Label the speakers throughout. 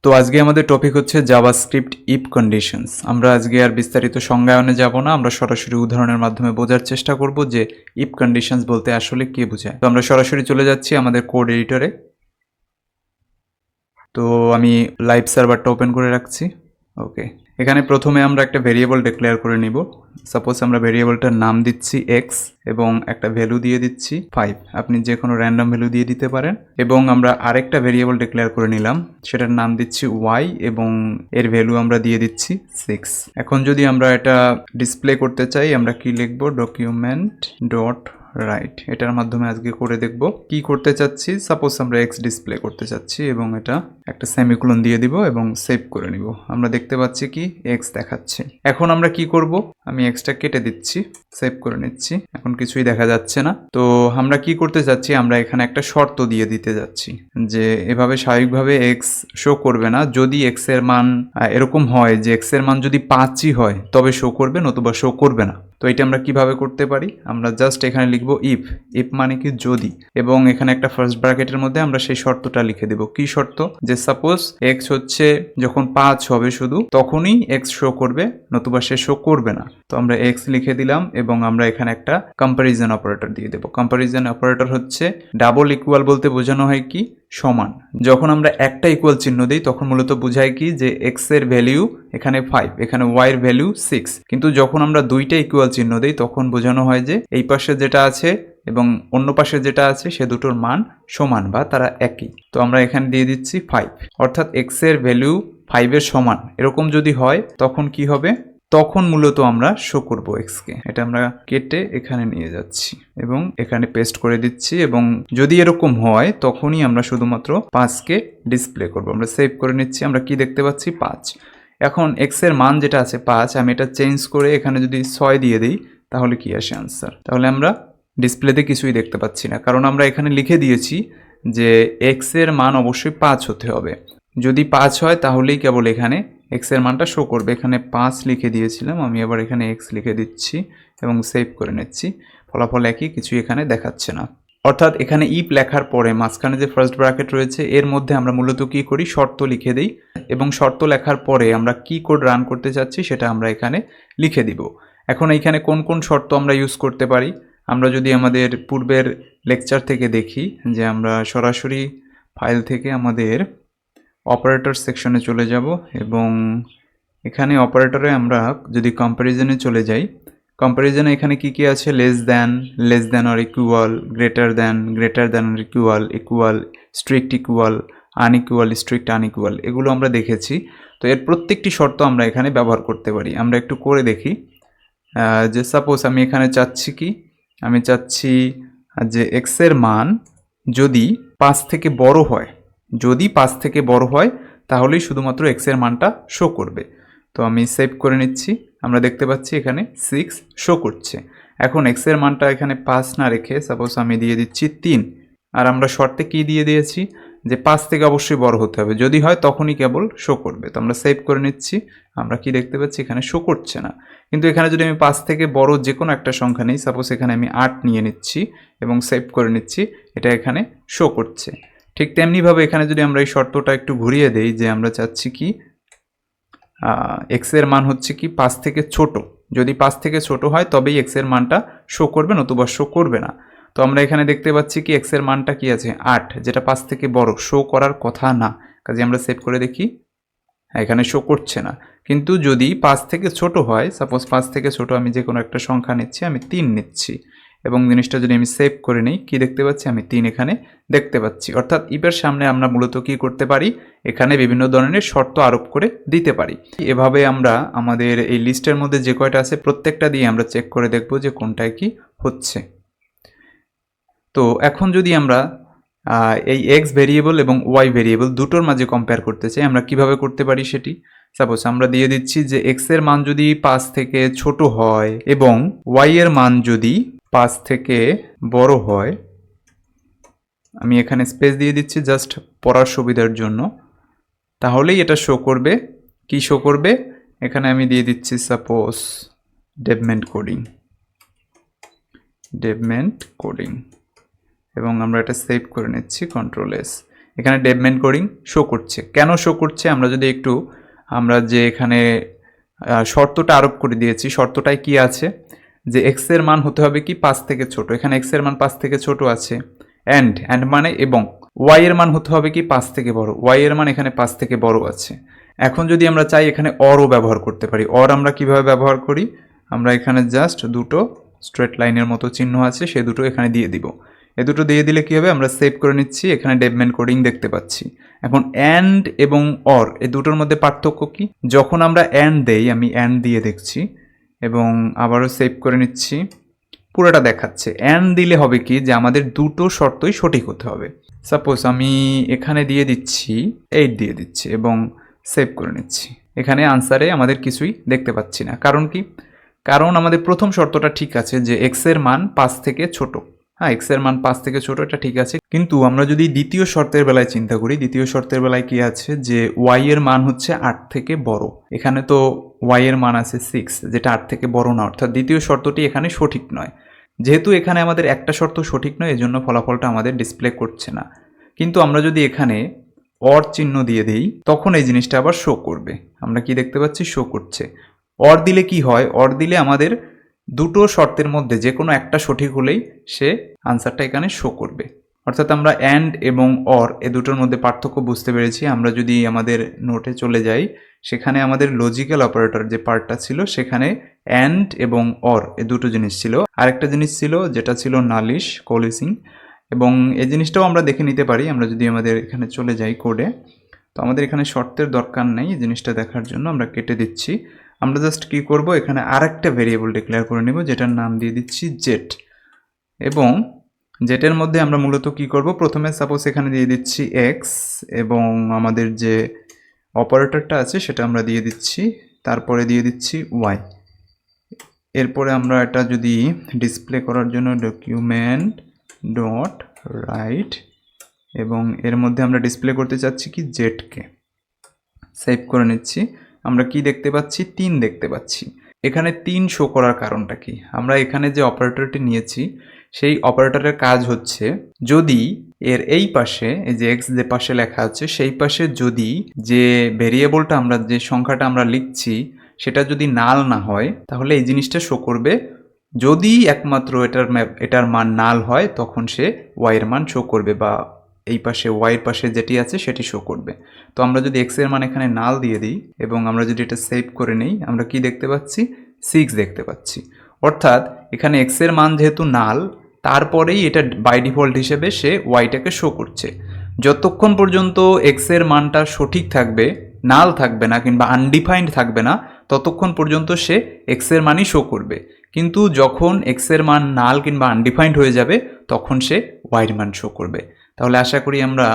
Speaker 1: তো আজকে আমাদের টপিক হচ্ছে জাভাস্ক্রিপ্ট ইফ কন্ডিশনস। আমরা আজকে আর বিস্তারিত সংজ্ঞায়নে যাব না, আমরা সরাসরি উদাহরণের মাধ্যমে বোঝার চেষ্টা করব যে ইফ কন্ডিশনস বলতে আসলে কি বোঝায়। তো আমরা সরাসরি চলে যাচ্ছি আমাদের কোড এডিটরে। তো আমি লাইভ সার্ভারটা ওপেন করে রাখছি। ওকে, এখানে প্রথমে আমরা একটা ভেরিয়েবল ডিক্লেয়ার করে নিব। সাপোজ আমরা ভেরিয়েবলটার নাম দিচ্ছি এক্স এবং একটা ভ্যালু দিয়ে দিচ্ছি 5। আপনি যে কোনো র্যান্ডম ভ্যালু দিয়ে দিতে পারেন। এবং আমরা আরেকটা ভেরিয়েবল ডিক্লেয়ার করে নিলাম, সেটার নাম দিচ্ছি ওয়াই এবং এর ভ্যালু আমরা দিয়ে দিচ্ছি 6। এখন যদি আমরা এটা ডিসপ্লে করতে চাই, আমরা কি লিখবো, ডকুমেন্ট ডট রাইট, এটার মাধ্যমে আজকে করে দেখব কি করতে চাচ্ছি। সাপোজ আমরা এক্স ডিসপ্লে করতে চাচ্ছি এবং এটা একটা সেমিকোলন দিয়ে দিব এবং সেভ করে নিব। আমরা দেখতে পাচ্ছি কি এক্স দেখাচ্ছে। এখন আমরা কি করব, আমি এক্সটা কেটে দিচ্ছি, সেভ করে নিচ্ছি। এখন কিছুই দেখা যাচ্ছে না। তো আমরা কি করতে চাচ্ছি, আমরা এখানে একটা শর্ত দিয়ে দিতে যাচ্ছি যে এভাবে স্বাভাবিকভাবে এক্স শো করবে না। যদি এক্স এর মান এরকম হয় যে এক্স এর মান যদি 5ই হয় তবে শো করবে, নতুবা শো করবে না। তো এটা আমরা কিভাবে করতে পারি, আমরা জাস্ট এখানে লিখবো ইফ। ইফ মানে কি যদি, এবং এখানে একটা ফার্স্ট ব্র্যাকেটের মধ্যে আমরা সেই শর্তটা লিখে দেব। কি শর্ত, যে সাপোজ এক্স হচ্ছে যখন 5 হবে শুধু তখনই এক্স শো করবে, নতুবা সে শো করবে না। তো আমরা এক্স লিখে দিলাম এবং আমরা এখানে একটা কম্প্যারিজন অপারেটর দিয়ে দেবো। কম্প্যারিজন অপারেটর হচ্ছে ডাবল ইকুয়াল বলতে বোঝানো হয় কি সমান। যখন আমরা একটা ইকুয়াল চিহ্ন দিই তখন মূলত বোঝায় কি যে এক্স এর ভ্যালু এখানে 5, এখানে ওয়াই এর ভ্যালু 6। কিন্তু যখন আমরা দুইটা ইকুয়াল চিহ্ন দিই তখন বোঝানো হয় যে এই পাশে যেটা আছে এবং অন্য পাশে যেটা আছে সে দুটোর মান সমান বা তারা একই। তো আমরা এখানে দিয়ে দিচ্ছি 5, অর্থাৎ এক্স এর ভ্যালু 5 এর সমান। এরকম যদি হয় তখন কি হবে, তখন মূলত আমরা শো করব এক্সকে। এটা আমরা কেটে এখানে নিয়ে যাচ্ছি এবং এখানে পেস্ট করে দিচ্ছি। এবং যদি এরকম হয় তখনই আমরা শুধুমাত্র 5কে ডিসপ্লে করব। আমরা সেভ করে নিচ্ছি। আমরা কি দেখতে পাচ্ছি 5। এখন এক্স এর মান যেটা আছে 5, আমি এটা চেঞ্জ করে এখানে যদি 6 দিয়ে দিই তাহলে কি আসে আনসার। তাহলে আমরা ডিসপ্লেতে কিছুই দেখতে পাচ্ছি না, কারণ আমরা এখানে লিখে দিয়েছি যে এক্স এর মান অবশ্যই 5 হতে হবে। যদি 5 হয় তাহলেই কেবল এখানে এক্স এর মানটা শো করবে। এখানে 5 লিখে দিয়েছিলাম, আমি আবার এখানে এক্স লিখে দিচ্ছি এবং সেভ করে নিচ্ছি। ফলাফল একই, কিছুই এখানে দেখাচ্ছে না। অর্থাৎ এখানে ইফ লেখার পরে মাঝখানে যে ফার্স্ট ব্র্যাকেট রয়েছে এর মধ্যে আমরা মূলত কি করি, শর্ত লিখে দিই এবং শর্ত লেখার পরে আমরা কি কোড রান করতে চাচ্ছি সেটা আমরা এখানে লিখে দিব। এখন এইখানে কোন কোন শর্ত আমরা ইউজ করতে পারি, আমরা যদি আমাদের পূর্বের লেকচার থেকে দেখি যে আমরা সরাসরি ফাইল থেকে আমাদের অপারেটর সেকশনে চলে যাব এবং এখানে অপারেটরে আমরা যদি কম্প্যারিজনে চলে যাই, কম্প্যারিজনে এখানে কি কি আছে, less than or equal, greater than or equal, equal, strict equal, unequal, strict unequal, এগুলো আমরা দেখেছি। তো এর প্রত্যেকটি শর্ত আমরা এখানে ব্যবহার করতে পারি। আমরা একটু করে দেখি যে সাপোজ আমি এখানে চাচ্ছি কি, আমি চাচ্ছি যে এক্স এর মান যদি 5 থেকে বড় হয়, যদি 5 থেকে বড় হয় তাহলেই শুধুমাত্র এক্স এর মানটা শো করবে। তো আমি সেভ করে নিচ্ছি। আমরা দেখতে পাচ্ছি এখানে 6 শো করছে। এখন এক্স এর মানটা এখানে 5 না রেখে সাপোজ আমি দিয়ে দিচ্ছি 3। আর আমরা শর্তে কি দিয়ে দিয়েছি যে 5 থেকে অবশ্যই বড় হতে হবে, যদি হয় তখনই কেবল শো করবে। তো আমরা সেভ করে নিচ্ছি। আমরা কি দেখতে পাচ্ছি এখানে শো করছে না। কিন্তু এখানে যদি আমি 5 থেকে বড় যে কোনো একটা সংখ্যা নিই, সাপোজ এখানে আমি 8 নিয়ে নিচ্ছি এবং সেভ করে নিচ্ছি, এটা এখানে শো করছে। ঠিক তেমনিভাবে এখানে যদি আমরা এই শর্তটা একটু ঘুরিয়ে দেই যে আমরা চাচ্ছি কি এক্স এর মান হচ্ছে কি 5 থেকে ছোট, যদি 5 থেকে ছোট হয় তবেই এক্স এর মানটা শো করবে, নতুবা শো করবে না। তো আমরা এখানে দেখতে পাচ্ছি কি এক্স এর মানটা কি আছে 8, যেটা 5 থেকে বড়, শো করার কথা না। কাজে আমরা সেভ করে দেখি, এখানে শো করছে না। কিন্তু যদি 5 থেকে ছোট হয়, সাপোজ 5 থেকে ছোট আমি যে কোনো একটা সংখ্যা নিচ্ছি, আমি 3 নিচ্ছি এবং জিনিসটা যদি আমি সেভ করে নিই, কি দেখতে পাচ্ছি, আমি 3 এখানে দেখতে পাচ্ছি। অর্থাৎ ইফের সামনে আমরা মূলত কি করতে পারি, এখানে বিভিন্ন ধরনের শর্ত আরোপ করে দিতে পারি। এভাবে আমরা আমাদের এই লিস্টের মধ্যে যে কয়টা আছে প্রত্যেকটা দিয়ে আমরা চেক করে দেখব যে কোনটায় কি হচ্ছে। তো এখন যদি আমরা এই এক্স ভেরিয়েবল এবং ওয়াই ভেরিয়েবল দুটোর মাঝে কম্পেয়ার করতে চাই, আমরা কিভাবে করতে পারি সেটি। সাপোজ আমরা দিয়ে দিচ্ছি যে এক্স এর মান যদি 5 থেকে ছোট হয় এবং ওয়াই এর মান যদি 5 থেকে বড় হয়, আমি এখানে স্পেস দিয়ে দিচ্ছি জাস্ট পড়ার সুবিধার জন্য, তাহলেই এটা শো করবে। কি শো করবে, এখানে আমি দিয়ে দিচ্ছি সাপোজ ডেভমেন্ট কোডিং এবং আমরা এটা সেভ করে নিচ্ছি, কন্ট্রোল এস। এখানে ডেভমেন্ট কোডিং শো করছে। কেন শো করছে আমরা যদি একটু আমরা যে এখানে শর্তটা আরোপ করে দিয়েছি, শর্তটায় কি আছে যে এক্স এর মান হতে হবে কি 5 থেকে ছোট, এখানে এক্স এর মান 5 থেকে ছোট আছে, অ্যান্ড মানে এবং ওয়াই এর মান হতে হবে কি 5 থেকে বড়, ওয়াই এর মান এখানে 5 থেকে বড় আছে। এখন যদি আমরা চাই এখানে অরও ব্যবহার করতে পারি। অর আমরা কিভাবে ব্যবহার করি, আমরা এখানে জাস্ট দুটো স্ট্রেট লাইনের মতো চিহ্ন আছে সে দুটো এখানে দিয়ে দিব। এ দুটো দিয়ে দিলে কি হবে, আমরা সেভ করে নিচ্ছি, এখানে ডেভমেন্ট কোডিং দেখতে পাচ্ছি। এখন অ্যান্ড এবং অর এই দুটোর মধ্যে পার্থক্য কি, যখন আমরা অ্যান্ড দেই, আমি অ্যান্ড দিয়ে দেখছি এবং আবারও সেভ করে নিচ্ছি, পুরোটা দেখাচ্ছে। অ্যান্ড দিলে হবে কি যে আমাদের দুটো শর্তই সঠিক হতে হবে। সাপোজ আমি এখানে দিয়ে দিচ্ছি 8 দিয়ে দিচ্ছি এবং সেভ করে নিচ্ছি, এখানে আনসারে আমাদের কিছুই দেখতে পাচ্ছি না। কারণ কি, কারণ আমাদের প্রথম শর্তটা ঠিক আছে যে এক্স এর মান 5 থেকে ছোট। হ্যাঁ, এক্স এর মান 5 থেকে ছোট, এটা ঠিক আছে। কিন্তু আমরা যদি দ্বিতীয় শর্তের বেলায় চিন্তা করি, দ্বিতীয় শর্তের বেলায় কি আছে যে ওয়াই এর মান হচ্ছে 8 থেকে বড়। এখানে তো ওয়াই এর মান আছে 6, যেটা 8 থেকে বড় না, অর্থাৎ দ্বিতীয় শর্তটি এখানে সঠিক নয়। যেহেতু এখানে আমাদের একটা শর্ত সঠিক নয়, এজন্য ফলাফলটা আমাদের ডিসপ্লে করছে না। কিন্তু আমরা যদি এখানে অর চিহ্ন দিয়ে দিই, তখন এই জিনিসটা আবার শো করবে। আমরা কি দেখতে পাচ্ছি, শো করছে। অর দিলে কি হয়, অর দিলে আমাদের দুটো শর্তের মধ্যে যে কোনো একটা সঠিক হলেই সে আনসারটা এখানে শো করবে। অর্থাৎ আমরা অ্যান্ড এবং অর এ দুটোর মধ্যে পার্থক্য বুঝতে পেরেছি। আমরা যদি আমাদের নোটে চলে যাই, সেখানে আমাদের লজিক্যাল অপারেটর যে পার্টটা ছিল, সেখানে অ্যান্ড এবং অর এ দুটো জিনিস ছিল। আরেকটা জিনিস ছিল যেটা ছিল নালিশ, কোলিসিং, এবং এই জিনিসটাও আমরা দেখে নিতে পারি। আমরা যদি আমাদের এখানে চলে যাই কোডে, তো আমাদের এখানে শর্তের দরকার নেই, এই জিনিসটা দেখার জন্য আমরা কেটে দিচ্ছি। আমরা জাস্ট কি করব, এখানে আরেকটা ভেরিয়েবল ডিক্লেয়ার করে নেব যেটার নাম দিয়ে দিচ্ছি জেট, এবং জেটের মধ্যে আমরা মূলত কি করব, প্রথমে সাপোজ এখানে দিয়ে দিচ্ছি এক্স এবং আমাদের যে অপারেটরটা আছে সেটা আমরা দিয়ে দিচ্ছি, তারপরে দিয়ে দিচ্ছি ওয়াই। এরপরে আমরা এটা যদি ডিসপ্লে করার জন্য ডকুমেন্ট ডট রাইট, এবং এর মধ্যে আমরা ডিসপ্লে করতে চাচ্ছি কি জেটকে। সেভ করে নিচ্ছি। আমরা কি দেখতে পাচ্ছি, 3 দেখতে পাচ্ছি। এখানে 3 শো করার কারণটা কি, আমরা এখানে যে অপারেটরটি নিয়েছি সেই অপারেটরের কাজ হচ্ছে যদি এর এই পাশে, এই যে এক্স যে পাশে লেখা আছে সেই পাশে যদি যে ভেরিয়েবলটা আমরা যে সংখ্যাটা আমরা লিখছি সেটা যদি নাল না হয়, তাহলে এই জিনিসটা শো করবে। যদি একমাত্র এটার মান নাল হয় তখন সে ওয়াই এর মান শো করবে, বা এই পাশে ওয়াই এর পাশে যেটি আছে সেটি শো করবে। তো আমরা যদি এক্স এর মান এখানে নাল দিয়ে দিই এবং আমরা যদি এটা সেভ করে নেই, আমরা কি দেখতে পাচ্ছি, 6 দেখতে পাচ্ছি। অর্থাৎ এখানে এক্স এর মান যেহেতু নাল, তারপরেই এটা বাই ডিফল্ট হিসেবে সে ওয়াইটাকে শো করছে। যতক্ষণ পর্যন্ত এক্স এর মানটা সঠিক থাকবে, নাল থাকবে না কিংবা আনডিফাইন্ড থাকবে না, ততক্ষণ পর্যন্ত সে এক্স এর মানই শো করবে। কিন্তু যখন এক্স এর মান নাল কিংবা আনডিফাইন্ড হয়ে যাবে, তখন সে ওয়াইয়ের মান শো করবে। তাহলে আশা করি আমরা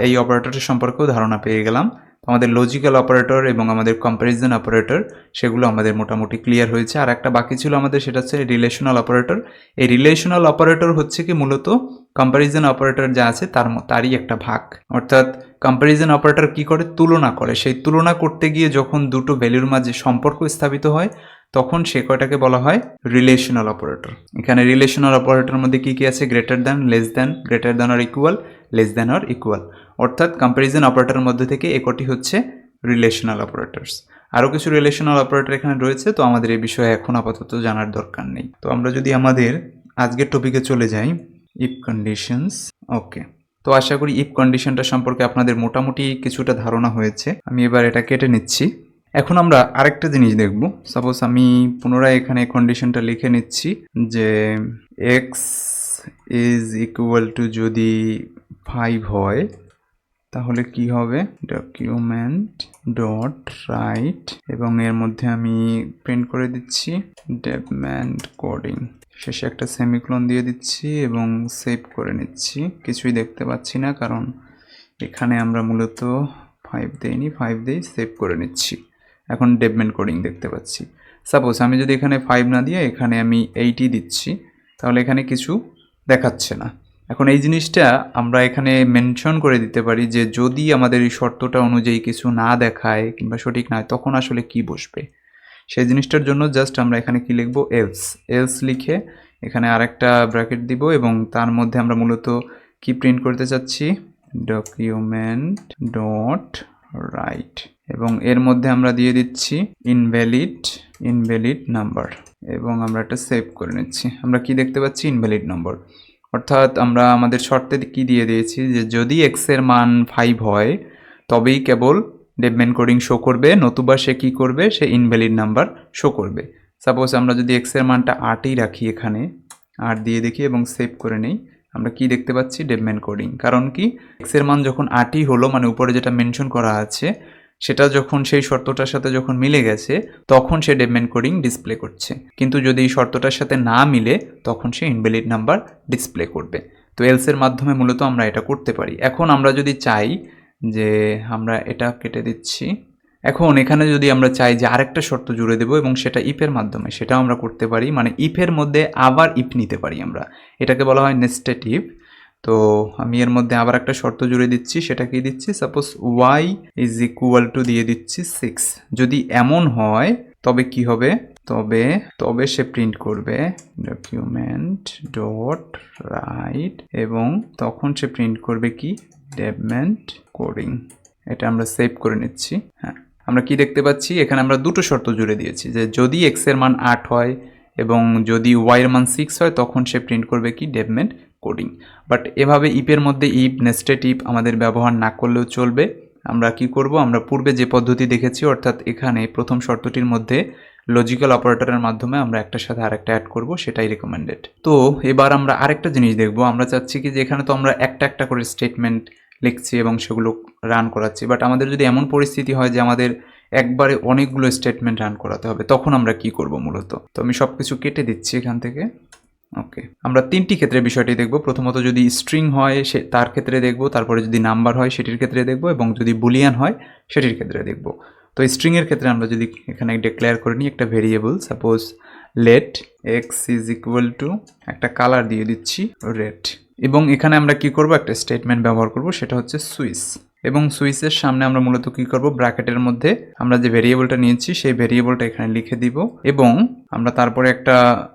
Speaker 1: এই অপারেটরের সম্পর্কেও ধারণা পেয়ে গেলাম। আমাদের লজিক্যাল অপারেটর এবং আমাদের কম্প্যারিজন অপারেটর সেগুলো আমাদের মোটামুটি ক্লিয়ার হয়েছে। আর একটা বাকি ছিল আমাদের, সেটা হচ্ছে রিলেশনাল অপারেটর। এই রিলেশনাল অপারেটর হচ্ছে কি মূলত কম্প্যারিজন অপারেটর যা আছে তারই একটা ভাগ। অর্থাৎ কম্প্যারিজন অপারেটর কি করে, তুলনা করে। সেই তুলনা করতে গিয়ে যখন দুটো ভ্যালুর মাঝে সম্পর্ক স্থাপিত হয়, তখন সে কয়টাকে বলা হয় রিলেশনাল অপারেটর। এখানে রিলেশনাল অপারেটরের মধ্যে কি কি আছে, greater than, less than, greater than or equal, less than or equal. অর্থাৎ কম্প্যারিজন অপারেটরের মধ্যে থেকে একটি হচ্ছে রিলেশনাল অপারেটরস। আরও কিছু রিলেশনাল অপারেটর এখানে রয়েছে, তো আমাদের এই বিষয়ে এখন আপাতত জানার দরকার নেই। তো আমরা যদি আমাদের আজকের টপিকে চলে যাই, ইফ কন্ডিশনস। ওকে, তো আশা করি ইফ কন্ডিশনটা সম্পর্কে আপনাদের মোটামুটি কিছুটা ধারণা হয়েছে। আমি এবার এটা কেটে নিচ্ছি। এখন আমরা আরেকটা জিনিস দেখব। সাপোজ আমি পুনরায় এখানে কন্ডিশনটা লিখে নিচ্ছি যে এক্স ইজ ইকুয়াল টু যদি 5 হয়, তাহলে কি হবে, ডকুমেন্ট ডট রাইট, এবং এর মধ্যে আমি প্রিন্ট করে দিচ্ছি ডেভমেন্ট কোডিং, শেষে একটা সেমিকোলন দিয়ে দিচ্ছি এবং সেভ করে নিচ্ছি। কিছুই দেখতে পাচ্ছি না কারণ এখানে আমরা মূলত 5 দেইনি, 5 দেই, সেভ করে নিচ্ছি। এখন ডেভমেন্ট কোডিং দেখতে পাচ্ছি। সাপোজ আমি যদি এখানে 5 না দিয়ে এখানে আমি 8 দিচ্ছি, তাহলে এখানে কিছু দেখাচ্ছে না। এখন এই জিনিসটা আমরা এখানে মেনশন করে দিতে পারি যে যদি আমাদের এই শর্তটা অনুযায়ী কিছু না দেখায় কিংবা সঠিক না হয়, তখন আসলে কি বসবে। সেই জিনিসটার জন্য জাস্ট আমরা এখানে কি লিখবো, এলস। এলস লিখে এখানে আরেকটা ব্র্যাকেট দিব এবং তার মধ্যে আমরা মূলত কি প্রিন্ট করতে চাচ্ছি, ডকুমেন্ট ডট রাইট এবং এর মধ্যে আমরা দিয়ে দিচ্ছি ইনভ্যালিড নাম্বার এবং আমরা এটা সেভ করে নিচ্ছি। আমরা কি দেখতে পাচ্ছি? ইনভ্যালিড নম্বর। অর্থাৎ আমরা আমাদের শর্তে কি দিয়ে দিয়েছি যে যদি এক্স এর মান 5 হয় তবেই কেবল ডেভমেন্ট কোডিং শো করবে, নতুবা সে কি করবে? সে ইনভ্যালিড নাম্বার শো করবে। সাপোজ আমরা যদি এক্স এর মানটা 8ই রাখি, এখানে 8 দিয়ে দেখি এবং সেভ করে নেই, আমরা কি দেখতে পাচ্ছি? ডেভমেন্ট কোডিং। কারণ কি? এক্স এর মান যখন 8ই হলো, মানে উপরে যেটা মেনশন করা আছে সেটা যখন সেই শর্তটার সাথে যখন মিলে গেছে তখন সে ডেভমেন্ট কোডিং ডিসপ্লে করছে, কিন্তু যদি এই শর্তটার সাথে না মিলে তখন সে ইনভ্যালিড নাম্বার ডিসপ্লে করবে। তো এলসের মাধ্যমে মূলত আমরা এটা করতে পারি। এখন আমরা যদি চাই যে আমরা এটা কেটে দিচ্ছি, এখন এখানে যদি আমরা চাই যে আরেকটা শর্ত জুড়ে দেবো এবং সেটা ইফের মাধ্যমে, সেটাও আমরা করতে পারি। মানে ইফের মধ্যে আবার ইফ নিতে পারি আমরা, এটাকে বলা হয় নেস্টেড ইফ। তো আমি এর মধ্যে আবার একটা শর্ত জুড়ে দিচ্ছি, সেটা কি দিচ্ছি? Suppose y is equal two দিয়ে দিচ্ছি 6। যদি এমন হয় তবে কি হবে? তবে সে প্রিন্ট করবে ডকুমেন্ট ডট রাইট এবং তখন সে প্রিন্ট করবে কি? ডেভমেন্ট কোডিং। এটা আমরা সেভ করে নিচ্ছি। হ্যাঁ, আমরা কি দেখতে পাচ্ছি? এখানে আমরা দুটো শর্ত জুড়ে দিয়েছি যে যদি x এর মান 8 হয় এবং যদি y এর মান 6 হয় তখন সে প্রিন্ট করবে কি? ডেভমেন্ট কোডিং। বাট এভাবে ইফের মধ্যে ইফ, নেস্টেড ইফ আমাদের ব্যবহার না করলেও চলবে। আমরা কি করব? আমরা পূর্বে যে পদ্ধতি দেখেছি, অর্থাৎ এখানে প্রথম শর্তটির মধ্যে লজিক্যাল অপারেটরের মাধ্যমে আমরা একটার সাথে আরেকটা অ্যাড করব, সেটাই রেকমেন্ডেড। তো এবার আমরা আরেকটা জিনিস দেখব। আমরা চাচ্ছি কি যে এখানে তো আমরা একটা একটা করে স্টেটমেন্ট লিখছি এবং সেগুলো রান করাচ্ছি, বাট আমাদের যদি এমন পরিস্থিতি হয় যে আমাদের একবারে অনেকগুলো স্টেটমেন্ট রান করাতে হবে, তখন আমরা কি করব মূলত? তো আমি সব কিছু কেটে দিচ্ছি এখান থেকে। ওকে, আমরা তিনটি ক্ষেত্রে বিষয়টি দেখব। প্রথমত যদি স্ট্রিং হয় সে তার ক্ষেত্রে দেখব, তারপরে যদি নাম্বার হয় সেটির ক্ষেত্রে দেখব এবং যদি বুলিয়ান হয় সেটির ক্ষেত্রে দেখব। তো স্ট্রিংয়ের ক্ষেত্রে আমরা যদি এখানে ডিক্লেয়ার করে নিই একটা variable, suppose let x is equal to একটা কালার দিয়ে দিচ্ছি রেড, এবং এখানে আমরা কি করব? একটা স্টেটমেন্ট ব্যবহার করব, সেটা হচ্ছে সুইচ। এবং সুইচের সামনে আমরা মূলত কি করব? ব্র্যাকেটের মধ্যে আমরা যে ভেরিয়েবলটা নিয়েছি সেই ভেরিয়েবলটা এখানে লিখে দিব এবং আমরা তারপরে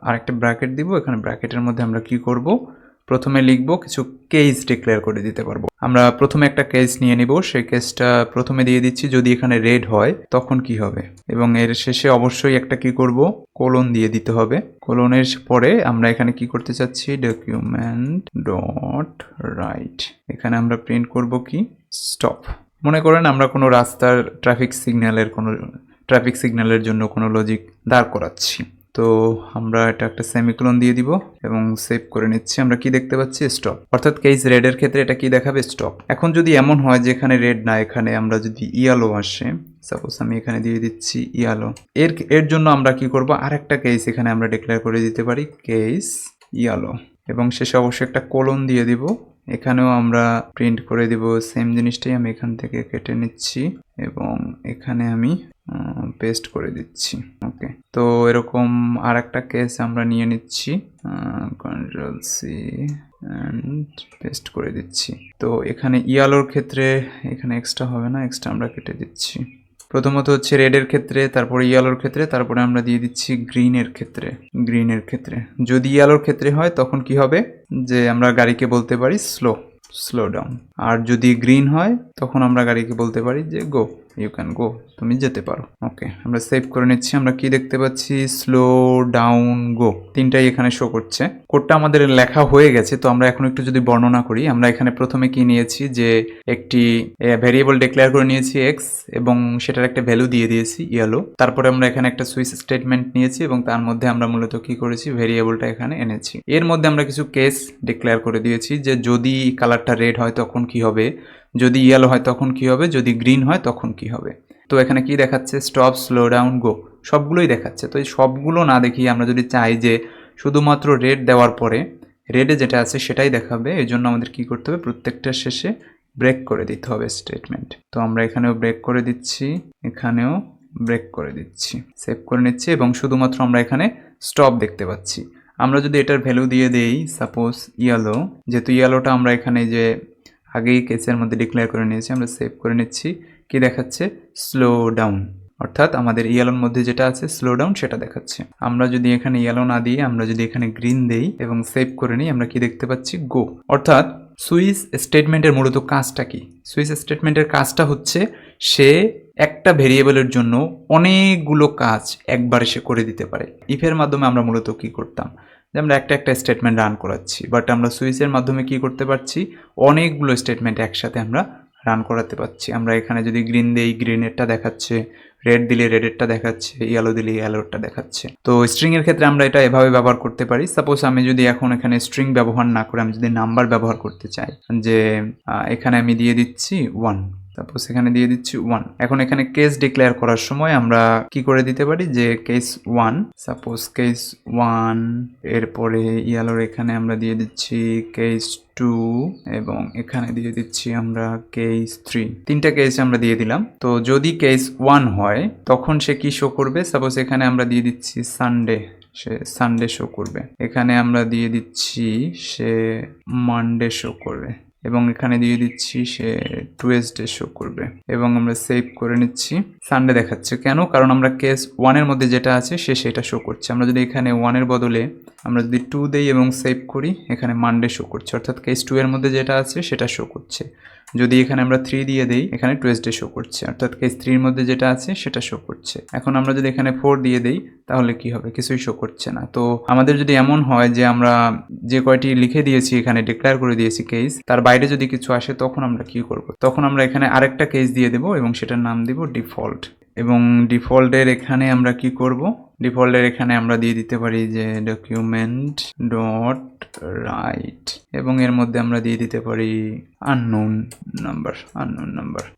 Speaker 1: আরেকটা ব্র্যাকেট দিব। এখানে ব্র্যাকেটের মধ্যে আমরা কি করব? প্রথমে লিখব কিছু কেস ডিক্লেয়ার করে দিতে পারবো। আমরা প্রথমে একটা কেস নিয়ে নিব, সেই কেসটা প্রথমে দিয়ে দিচ্ছি যদি এখানে রেড হয় তখন কি হবে, এবং এর শেষে অবশ্যই একটা কি করব? কোলন দিয়ে দিতে হবে। কোলনের পরে আমরা এখানে কি করতে চাচ্ছি? Document dot right. এখানে আমরা প্রিন্ট করব কি? স্টপ। মনে করেন আমরা কোনো রাস্তার ট্রাফিক সিগন্যালের জন্য কোনো লজিক দাঁড় করাচ্ছি, তো আমরা এটা একটা সেমিকোলন দিয়ে দিব এবং সেভ করে নিচ্ছি। আমরা কি দেখতে পাচ্ছি? স্টপ। অর্থাৎ কেস রেডের ক্ষেত্রে এটা কি দেখাবে? স্টপ। এখন যদি এমন হয় যে এখানে রেড না, এখানে আমরা যদি ইয়ালো আসে, সাপোজ আমি এখানে দিয়ে দিচ্ছি ইয়ালো, এর জন্য আমরা কি করব? আরেকটা কেস এখানে আমরা ডিক্লেয়ার করে দিতে পারি, কেস ইয়ালো, এবং শেষে অবশ্যই একটা কোলন দিয়ে দিব। এখানেও আমরা প্রিন্ট করে দিব সেম জিনিসটাই। আমি এখান থেকে কেটে নিচ্ছি এবং এখানে আমি পেস্ট করে দিচ্ছি। ওকে, তো এরকম আর একটা কেস আমরা নিয়ে নিচ্ছি, কন্ট্রোল সি অ্যান্ড পেস্ট করে দিচ্ছি। তো এখানে ইয়ালোর ক্ষেত্রে এখানে এক্সট্রা হবে না, এক্সট্রা আমরা কেটে দিচ্ছি। প্রথমত হচ্ছে রেডের ক্ষেত্রে, তারপরে ইয়ালোর ক্ষেত্রে, তারপরে আমরা দিয়ে দিচ্ছি গ্রিনের ক্ষেত্রে। যদি ইয়ালোর ক্ষেত্রে হয় তখন কি হবে? যে আমরা গাড়িকে বলতে পারি স্লো ডাউন, আর যদি গ্রিন হয় তখন আমরা গাড়িকে বলতে পারি যে গো, ইউ ক্যান গো, তুমি যেতে পারো। ওকে, আমরা সেভ করে নিচ্ছি। আমরা কি দেখতে পাচ্ছি? স্লো ডাউন গো, তিনটাই এখানে শো করছে। কোডটা আমাদের লেখা হয়ে গেছে। তো আমরা এখন একটু যদি বর্ণনা করি, আমরা এখানে প্রথমে কি নিয়েছি যে একটি ভেরিয়েবল ডিক্লেয়ার করে নিয়েছি এক্স এবং সেটার একটা ভ্যালু দিয়ে দিয়েছি ইয়েলো। তারপরে আমরা এখানে একটা সুইচ স্টেটমেন্ট নিয়েছি এবং তার মধ্যে আমরা মূলত কি করেছি? ভেরিয়েবলটা এখানে এনেছি। এর মধ্যে আমরা কিছু কেস ডিক্লেয়ার করে দিয়েছি যে যদি কালারটা রেড হয় তখন কি হবে, যদি ইয়েলো হয় তখন কি হবে, যদি গ্রিন হয় তখন কি হবে। তো এখানে কি দেখাচ্ছে? স্টপ, স্লো ডাউন, গো, সবগুলোই দেখাচ্ছে। তো এই সবগুলো না দেখিয়ে আমরা যদি চাই যে শুধুমাত্র রেড দেওয়ার পরে রেডে যেটা আছে সেটাই দেখাবে, এই জন্য আমাদের কি করতে হবে? প্রত্যেকটার শেষে ব্রেক করে দিতে হবে স্টেটমেন্ট। তো আমরা এখানেও ব্রেক করে দিচ্ছি, এখানেও ব্রেক করে দিচ্ছি, সেভ করে নিচ্ছি এবং শুধুমাত্র আমরা এখানে স্টপ দেখতে পাচ্ছি। আমরা যদি এটার ভ্যালু দিয়ে দেই সাপোজ ইয়েলো, যেহেতু ইয়েলোটা আমরা এখানে যে আগেই কেসের মধ্যে ডিক্লেয়ার করে নিয়েছি, আমরা সেভ করে নিচ্ছি। কি দেখাচ্ছে? স্লো ডাউন, অর্থাৎ আমাদের ইয়েলোর মধ্যে যেটা আছে স্লো ডাউন সেটা দেখাচ্ছে। আমরা যদি এখানে ইয়েলো না দিয়ে আমরা যদি এখানে গ্রিন দেই এবং সেভ করে নিই, আমরা কি দেখতে পাচ্ছি? গো। অর্থাৎ সুইচ স্টেটমেন্টের মূলত কাজটা কি? সুইচ স্টেটমেন্টের কাজটা হচ্ছে সে একটা ভেরিয়েবলের জন্য অনেকগুলো কাজ একবারে সে করে দিতে পারে। ইফের মাধ্যমে আমরা মূলত কি করতাম, যে আমরা একটা স্টেটমেন্ট রান করাচ্ছি, বাট আমরা সুইচের মাধ্যমে কি করতে পারছি, অনেকগুলো স্টেটমেন্ট একসাথে আমরা রান করাতে পারছি। আমরা এখানে যদি গ্রিন দিই গ্রিনেরটা দেখাচ্ছে, রেড দিলে রেডেরটা দেখাচ্ছে, ইয়েলো দিলে ইয়েলোরটা দেখাচ্ছে। তো স্ট্রিং এর ক্ষেত্রে আমরা এটা এভাবে ব্যবহার করতে পারি। সাপোজ আমি যদি এখন এখানে স্ট্রিং ব্যবহার না করে আমি যদি নাম্বার ব্যবহার করতে চাই, যে এখানে আমি দিয়ে দিচ্ছি 1, সাপোজ এখানে দিয়ে দিচ্ছি 1। এখন এখানে কেস ডিক্লেয়ার করার সময় আমরা কি করে দিতে পারি, যে কেস 1, সাপোজ কেস 1, এরপরে ইয়েলোর এখানে আমরা দিয়ে দিচ্ছি কেস 2 এবং এখানে দিয়ে দিচ্ছি আমরা কেস 3। তিনটা কেস আমরা দিয়ে দিলাম। তো যদি কেস 1 হয় তখন সে কি শো করবে, সাপোজ এখানে আমরা দিয়ে দিচ্ছি সানডে, সে সানডে শো করবে। এখানে আমরা দিয়ে দিচ্ছি সে মানডে শো করবে এবং এখানে দিয়ে দিচ্ছি সে টুয়েসডে শো করবে এবং আমরা সেভ করে নিচ্ছি। সানডে দেখাচ্ছে কেন, কারণ আমরা কেস 1 এর মধ্যে যেটা আছে সে সেটা শো করছে। আমরা যদি এখানে 1 এর বদলে আমরা যদি 2 দেই এবং সেভ করি, এখানে মানডে শো করছে, অর্থাৎ কেস 2 এর মধ্যে যেটা আছে সেটা শো করছে। যদি এখানে আমরা 3 দিয়ে দেই, এখানে টুয়েসডে শো করছে, অর্থাৎ কেস 3 এর মধ্যে যেটা আছে সেটা শো করছে। এখন আমরা যদি এখানে 4 দিয়ে দেই তাহলে কি হবে, কিছুই শো করছে না। তো আমাদের যদি এমন হয় যে আমরা যে কয়টি লিখে দিয়েছি এখানে ডিক্লেয়ার করে দিয়েছি কেস, তার বাইরে যদি কিছু আসে তখন আমরা কি করব, তখন আমরা এখানে আরেকটা কেস দিয়ে দেব এবং সেটার নাম দিব ডিফল্ট। এবং ডিফল্টের এখানে আমরা কি করব, ডিফল্টের এখানে আমরা দিয়ে দিতে পারি যে ডকুমেন্ট ডট রাইট এবং এর মধ্যে আমরা দিয়ে দিতে পারি আননোন নাম্বার।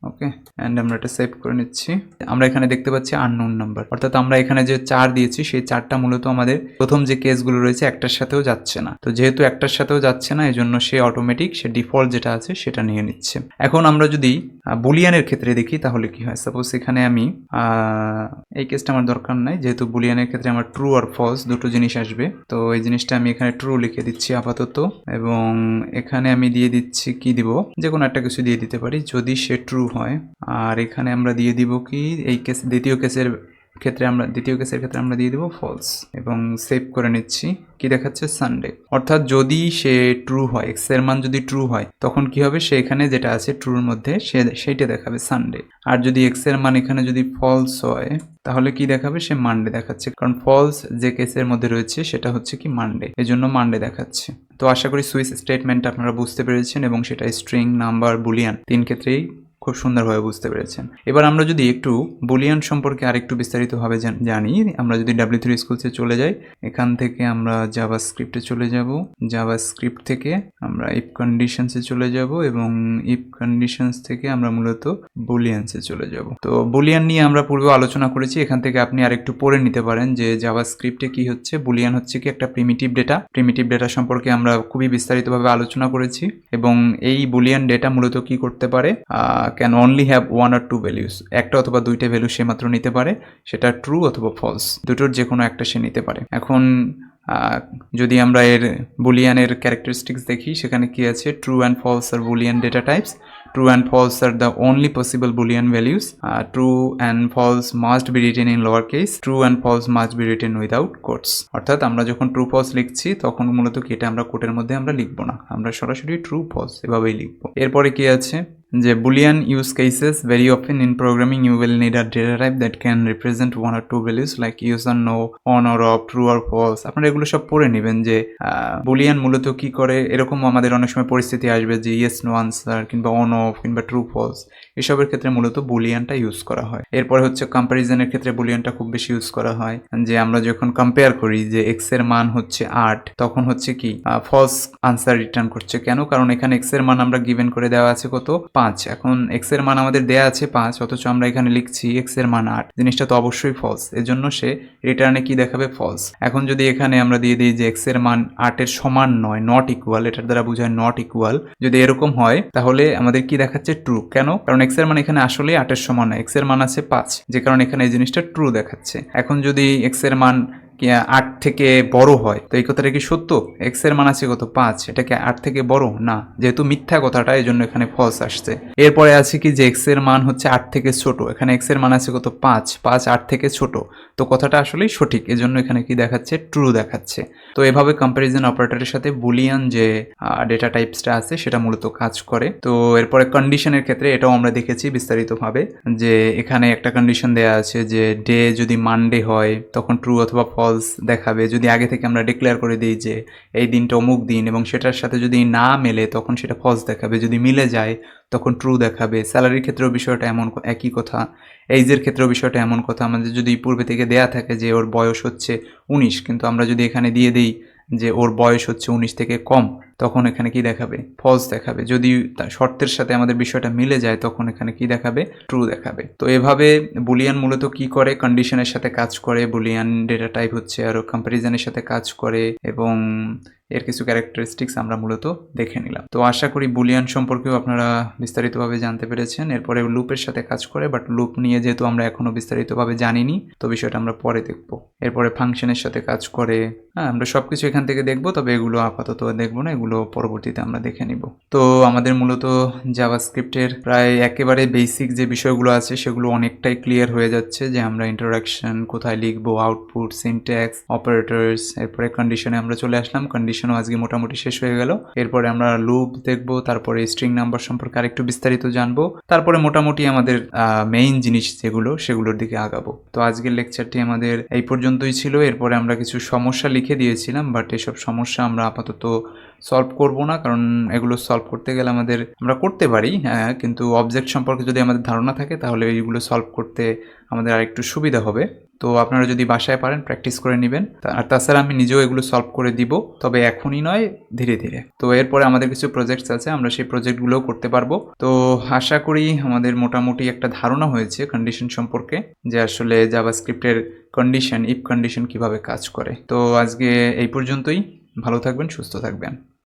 Speaker 1: ওকে, এন্ড আমরা এটা সেভ করে নিচ্ছি। আমরা এখানে দেখতে পাচ্ছি আননোন নাম্বার, অর্থাৎ আমরা এখানে যে 4 দিয়েছি সেই 4টা মূলত আমাদের প্রথম যে কেসগুলো রয়েছে একটার সাথেও যাচ্ছে না। তো যেহেতু একটার সাথেও যাচ্ছে না, এজন্য সে অটোমেটিক সে ডিফল্ট যেটা আছে সেটা নিয়ে নিচ্ছে। এখন আমরা যদি বুলিয়ানের ক্ষেত্রে দেখি তাহলে কি হয়, সাপোজ এখানে আমি এই কেসটা আমার দরকার নাই, যেহেতু বুলিয়ানের ক্ষেত্রে আমার ট্রু আর ফলস দুটো জিনিস আসবে। তো এই জিনিসটা আমি এখানে ট্রু লিখে দিচ্ছি আপাতত এবং এখানে আমি দিয়ে দিচ্ছি কি দিব, যে কোনো একটা কিছু দিয়ে দিতে পারি যদি সে ট্রু হয়। আর এখানে আমরা দিয়ে দিব কি, এই কেস দ্বিতীয় কেসের ক্ষেত্রে আমরা দিয়ে দিব ফলস এবং সেভ করে নিচ্ছি। কি দেখাচ্ছে, সানডে। অর্থাৎ যদি সে ট্রু হয়, এক্স এর মান যদি ট্রু হয় তখন কি হবে, সে এখানে যেটা আছে ট্রুর মধ্যে সেইটা দেখাবে সানডে। আর যদি এক্স এর মান এখানে যদি ফলস হয় তাহলে কি দেখাবে, সে মানডে দেখাচ্ছে, কারণ ফলস যে কেসের মধ্যে রয়েছে সেটা হচ্ছে কি মানডে, এজন্য মানডে দেখাচ্ছে। তো আশা করি সুইচ স্টেটমেন্ট আপনারা বুঝতে পেরেছেন এবং সেটা স্ট্রিং, নাম্বার, বুলিয়ান 3 ক্ষেত্রেই খুব সুন্দরভাবে বুঝতে পেরেছেন। এবার আমরা যদি একটু বুলিয়ান সম্পর্কে আরেকটু বিস্তারিতভাবে জানি, আমরা যদি W3 স্কুলসে চলে যাই, এখান থেকে আমরা জাভাস্ক্রিপ্টে চলে যাব, জাভাস্ক্রিপ্ট থেকে আমরা ইফ কন্ডিশনসে চলে যাব এবং ইফ কন্ডিশনস থেকে আমরা মূলত বুলিয়ানসে চলে যাব। তো বুলিয়ান নিয়ে আমরা পূর্বে আলোচনা করেছি, এখান থেকে আপনি আরেকটু পড়ে নিতে পারেন যে জাভাস্ক্রিপ্টে কি হচ্ছে। বুলিয়ান হচ্ছে কি একটা প্রিমিটিভ ডেটা সম্পর্কে আমরা খুবই বিস্তারিতভাবে আলোচনা করেছি এবং এই বুলিয়ান ডেটা মূলত কি করতে পারে, can only have 1 or 2 values, একটা অথবা দুইটা ভ্যালু সে মাত্র নিতে পারে, সেটা ট্রু অথবা ফলস, দুটোর যে কোনো একটা সে নিতে পারে। এখন যদি আমরা এর বুলিয়ানের ক্যারেক্টারিস্টিক্স দেখি, সেখানে কি আছে, ট্রু অ্যান্ড ফলস আর boolean data types. True and false are the only possible Boolean values. True and false must be written in lowercase. True and false must be written without quotes. অর্থাৎ আমরা যখন true false লিখছি তখন মূলত কি এটা আমরা কোটের মধ্যে আমরা লিখবো না, আমরা সরাসরি true false এভাবেই লিখবো। এরপরে কি আছে যে Boolean use cases, very often in programming you will need a data type that can represent 1 or 2 values like yes or no, on or off, true or false. আপনারা এগুলো সব পড়ে নেবেন যে বুলিয়ান মূলত কি করে। এরকম আমাদের অনেক সময় পরিস্থিতি আসবে যে ইয়েস নো আনসার কিংবা অন অফ কিংবা ট্রু ফলস, এসবের ক্ষেত্রে মূলত বুলিয়ানটা ইউজ করা হয়। এরপরে হচ্ছে কম্প্যারিজনের ক্ষেত্রে বুলিয়ানটা খুব বেশি ইউজ করা হয়, যে আমরা যখন কম্পেয়ার করি যে এক্স এর মান হচ্ছে 8, তখন হচ্ছে কি ফলস আনসার রিটার্ন করছে। কেন, কারণ এখানে এক্স এর মান আমরা গিভেন করে দেওয়া আছে কত, 5। এখন এক্স এর মান আমাদের দেয়া আছে 5, অথচ আমরা এখানে লিখছি এক্স এর মান 8, জিনিসটা তো অবশ্যই ফলস, এজন্য সে রিটার্নে কি দেখাবে, ফলস। এখন যদি এখানে আমরা দিয়ে দিই যে এক্স এর মান 8 এর সমান নয়, নট ইকুয়াল, এটার দ্বারা বোঝায় নট ইকুয়াল, যদি এরকম হয় তাহলে আমাদের কি দেখাচ্ছে, ট্রু। কেন, কারণ এক্স এর মান এখানে আসলে 8 এর সমান নয়, এক্স এর মান আছে 5, যে কারণে এখানে এই জিনিসটা ট্রু দেখাচ্ছে। এখন যদি এক্স এর মান 8 থেকে বড় হয়, তো এই কথাটা কি সত্য? এক্স এর মান আছে কত 5, এটা কি 8 থেকে বড় না, যেহেতু মিথ্যা কথাটা এই জন্য এখানে ফলস আসছে। এরপরে আছে কি যে এক্স এর মান হচ্ছে 8 থেকে ছোট, এখানে এক্স এর মান আছে কত 5, 5 8 থেকে ছোট, তো কথাটা আসলেই সঠিক, এজন্য এখানে কি দেখাচ্ছে ট্রু দেখাচ্ছে। তো এভাবে কম্প্যারিজন অপারেটরের সাথে বুলিয়ান যে ডেটা টাইপসটা আছে সেটা মূলত কাজ করে। তো এরপরে কন্ডিশনের ক্ষেত্রে এটাও আমরা দেখেছি বিস্তারিতভাবে, যে এখানে একটা কন্ডিশন দেয়া আছে যে ডে যদি মানডে হয় তখন ট্রু অথবা ফলস দেখাবে, যদি আগে থেকে আমরা ডিক্লেয়ার করে দিই যে এই দিনটা অমুক দিন এবং সেটার সাথে যদি না মেলে তখন সেটা ফলস দেখাবে, যদি মিলে যায় তখন ট্রু দেখাবে। স্যালারির ক্ষেত্রেও বিষয়টা এমন একই কথা, এইজের ক্ষেত্রেও বিষয়টা এমন কথা, আমাদের যদি পূর্বে থেকে দেয়া থাকে যে ওর বয়স হচ্ছে 19, কিন্তু আমরা যদি এখানে দিয়ে দিই যে ওর বয়স হচ্ছে 19 থেকে কম, তখন এখানে কি দেখাবে ফলস দেখাবে। যদি শর্তের সাথে আমাদের বিষয়টা মিলে যায় তখন এখানে কি দেখাবে ট্রু দেখাবে। তো এভাবে বুলিয়ান মূলত কি করে, কন্ডিশনের সাথে কাজ করে, বুলিয়ান ডেটা টাইপ হচ্ছে আরও কম্প্যারিজনের সাথে কাজ করে, এবং এর কিছু ক্যারেক্টারিস্টিক্স আমরা মূলত দেখে নিলাম। তো আশা করি বুলিয়ান সম্পর্কেও আপনারা বিস্তারিতভাবে জানতে পেরেছেন। এরপরে লুপের সাথে কাজ করে, বাট লুপ নিয়ে যেহেতু আমরা এখনো বিস্তারিতভাবে জানিনি, তো বিষয়টা আমরা পরে দেখব। এরপরে ফাংশনের সাথে কাজ করে, হ্যাঁ আমরা সবকিছু এখান থেকে দেখব, তবে এগুলো আপাতত দেখবো না, এগুলো পরবর্তীতে আমরা দেখে নিব। তো আমাদের মূলত জাভাস্ক্রিপ্টের প্রায় একেবারে বেসিক যে বিষয়গুলো আছে সেগুলো অনেকটাই ক্লিয়ার হয়ে যাচ্ছে, যে আমরা ইন্ট্রোডাকশন কোথায় লিখবো, আউটপুট, সিনট্যাক্স, অপারেটরস, এরপরে কন্ডিশনে আমরা চলে আসলাম। কন্ডিশনও আজকে মোটামুটি শেষ হয়ে গেল। এরপরে আমরা লুপ দেখব, তারপরে স্ট্রিং নাম্বার সম্পর্কে আরেকটু বিস্তারিত জানবো, তারপরে মোটামুটি আমাদের মেইন জিনিস যেগুলো সেগুলোর দিকে আগাবো। তো আজকের লেকচারটি আমাদের এই পর্যন্তই ছিল। এরপরে আমরা কিছু সমস্যা লিখে দিয়েছিলাম, বাট এসব সমস্যা আমরা আপাতত সলভ করব না, কারণ এগুলো সলভ করতে গেলে আমরা করতে পারি, হ্যাঁ, কিন্তু অবজেক্ট সম্পর্কে যদি আমাদের ধারণা থাকে তাহলে এইগুলো সলভ করতে আমাদের আরেকটু সুবিধা হবে। তো আপনারা যদি বাসায় পারেন প্র্যাকটিস করে নেবেন, আর তাছাড়া আমি নিজেও এগুলো সলভ করে দিব, তবে এখনই নয়, ধীরে ধীরে। তো এরপরে আমাদের কিছু প্রজেক্টস আছে, আমরা সেই প্রজেক্টগুলোও করতে পারবো। তো আশা করি আমাদের মোটামুটি একটা ধারণা হয়েছে কন্ডিশন সম্পর্কে, যে আসলে জাভাস্ক্রিপ্টের কন্ডিশন, ইফ কন্ডিশন কিভাবে কাজ করে। তো আজকে এই পর্যন্তই, ভালো থাকবেন, সুস্থ থাকবেন।